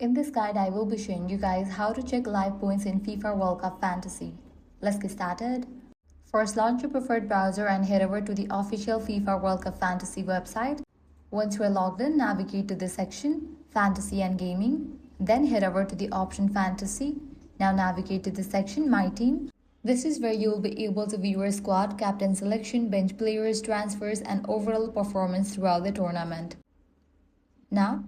In this guide, I will be showing you guys how to check live points in FIFA World Cup Fantasy. Let's get started. First, launch your preferred browser and head over to the official FIFA World Cup Fantasy website. Once you are logged in, navigate to this section, Fantasy and Gaming. Then head over to the option Fantasy. Now navigate to the section, My Team. This is where you will be able to view your squad, captain selection, bench players, transfers, and overall performance throughout the tournament. Now,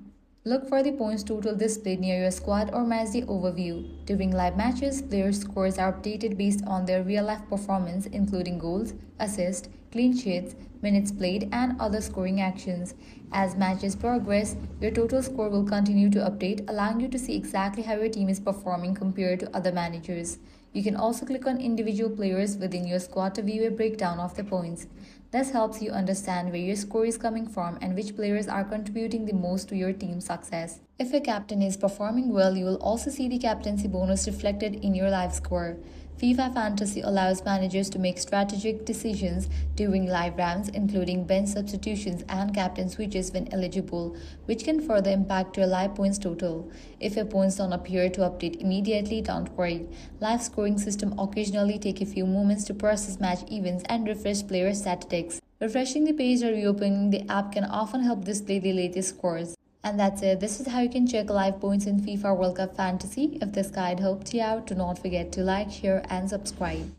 look for the points total displayed near your squad or match the overview. During live matches, players' scores are updated based on their real-life performance, including goals, assists, clean sheets, minutes played, and other scoring actions. As matches progress, your total score will continue to update, allowing you to see exactly how your team is performing compared to other managers. You can also click on individual players within your squad to view a breakdown of the points. This helps you understand where your score is coming from and which players are contributing the most to your team's success. If your captain is performing well, you will also see the captaincy bonus reflected in your live score. FIFA Fantasy allows managers to make strategic decisions during live rounds, including bench substitutions and captain switches when eligible, which can further impact your live points total. If your points don't appear to update immediately, don't worry. Live scoring system occasionally take a few moments to process match events and refresh player statistics. Refreshing the page or reopening the app can often help display the latest scores. And that's it. This is how you can check live points in FIFA World Cup Fantasy. If this guide helped you out, do not forget to like, share, and subscribe.